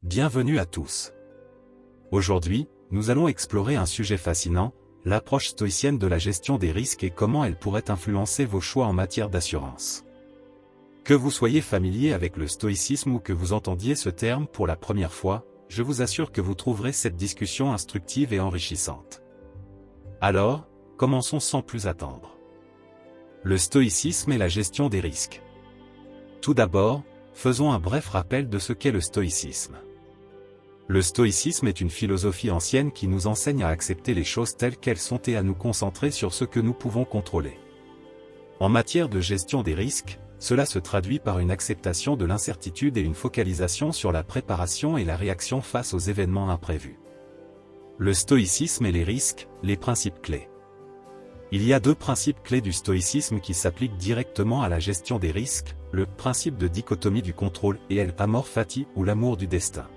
Bienvenue à tous. Aujourd'hui, nous allons explorer un sujet fascinant, l'approche stoïcienne de la gestion des risques et comment elle pourrait influencer vos choix en matière d'assurance. Que vous soyez familier avec le stoïcisme ou que vous entendiez ce terme pour la première fois, je vous assure que vous trouverez cette discussion instructive et enrichissante. Alors, commençons sans plus attendre. Le stoïcisme et la gestion des risques. Tout d'abord, faisons un bref rappel de ce qu'est le stoïcisme. Le stoïcisme est une philosophie ancienne qui nous enseigne à accepter les choses telles qu'elles sont et à nous concentrer sur ce que nous pouvons contrôler. En matière de gestion des risques, cela se traduit par une acceptation de l'incertitude et une focalisation sur la préparation et la réaction face aux événements imprévus. Le stoïcisme et les risques, les principes clés. Il y a deux principes clés du stoïcisme qui s'appliquent directement à la gestion des risques, le principe de dichotomie du contrôle et l'amor fati ou l'amour du destin.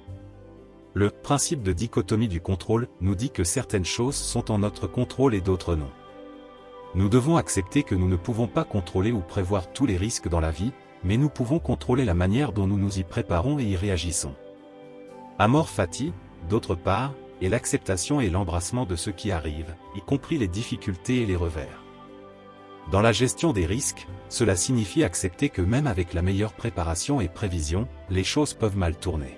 Le principe de dichotomie du contrôle nous dit que certaines choses sont en notre contrôle et d'autres non. Nous devons accepter que nous ne pouvons pas contrôler ou prévoir tous les risques dans la vie, mais nous pouvons contrôler la manière dont nous nous y préparons et y réagissons. Amor fati, d'autre part, est l'acceptation et l'embrassement de ce qui arrive, y compris les difficultés et les revers. Dans la gestion des risques, cela signifie accepter que même avec la meilleure préparation et prévision, les choses peuvent mal tourner.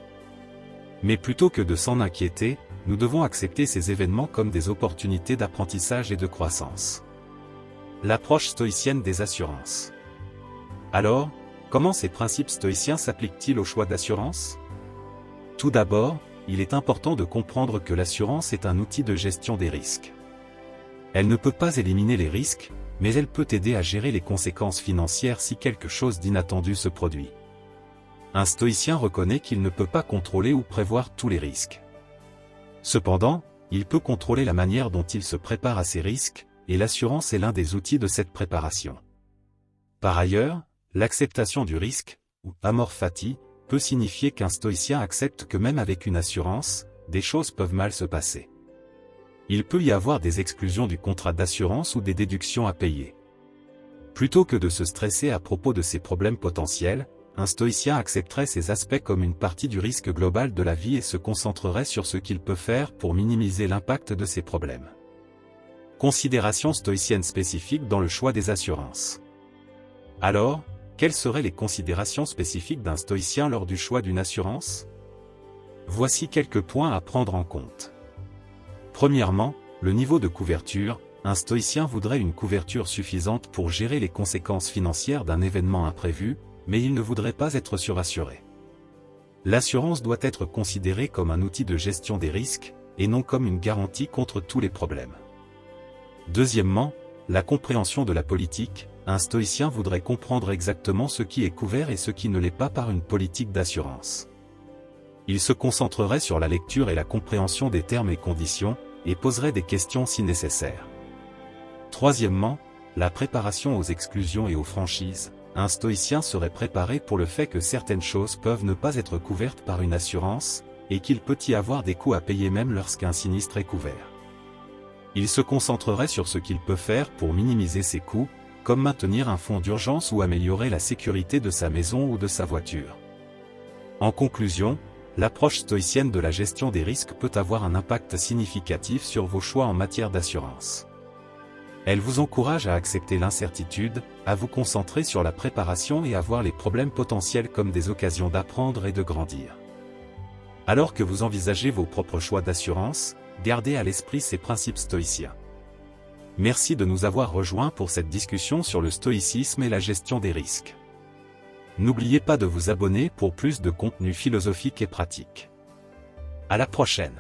Mais plutôt que de s'en inquiéter, nous devons accepter ces événements comme des opportunités d'apprentissage et de croissance. L'approche stoïcienne des assurances. Alors, comment ces principes stoïciens s'appliquent-ils au choix d'assurance ? Tout d'abord, il est important de comprendre que l'assurance est un outil de gestion des risques. Elle ne peut pas éliminer les risques, mais elle peut aider à gérer les conséquences financières si quelque chose d'inattendu se produit. Un stoïcien reconnaît qu'il ne peut pas contrôler ou prévoir tous les risques. Cependant, il peut contrôler la manière dont il se prépare à ces risques, et l'assurance est l'un des outils de cette préparation. Par ailleurs, l'acceptation du risque, ou amor fati, peut signifier qu'un stoïcien accepte que même avec une assurance, des choses peuvent mal se passer. Il peut y avoir des exclusions du contrat d'assurance ou des déductions à payer. Plutôt que de se stresser à propos de ces problèmes potentiels, un stoïcien accepterait ces aspects comme une partie du risque global de la vie et se concentrerait sur ce qu'il peut faire pour minimiser l'impact de ces problèmes. Considérations stoïciennes spécifiques dans le choix des assurances. Alors, quelles seraient les considérations spécifiques d'un stoïcien lors du choix d'une assurance ? Voici quelques points à prendre en compte. Premièrement, le niveau de couverture. Un stoïcien voudrait une couverture suffisante pour gérer les conséquences financières d'un événement imprévu, mais il ne voudrait pas être surassuré. L'assurance doit être considérée comme un outil de gestion des risques, et non comme une garantie contre tous les problèmes. Deuxièmement, la compréhension de la politique. Un stoïcien voudrait comprendre exactement ce qui est couvert et ce qui ne l'est pas par une politique d'assurance. Il se concentrerait sur la lecture et la compréhension des termes et conditions, et poserait des questions si nécessaire. Troisièmement, la préparation aux exclusions et aux franchises. Un stoïcien serait préparé pour le fait que certaines choses peuvent ne pas être couvertes par une assurance, et qu'il peut y avoir des coûts à payer même lorsqu'un sinistre est couvert. Il se concentrerait sur ce qu'il peut faire pour minimiser ces coûts, comme maintenir un fonds d'urgence ou améliorer la sécurité de sa maison ou de sa voiture. En conclusion, l'approche stoïcienne de la gestion des risques peut avoir un impact significatif sur vos choix en matière d'assurance. Elle vous encourage à accepter l'incertitude, à vous concentrer sur la préparation et à voir les problèmes potentiels comme des occasions d'apprendre et de grandir. Alors que vous envisagez vos propres choix d'assurance, gardez à l'esprit ces principes stoïciens. Merci de nous avoir rejoints pour cette discussion sur le stoïcisme et la gestion des risques. N'oubliez pas de vous abonner pour plus de contenu philosophique et pratique. À la prochaine.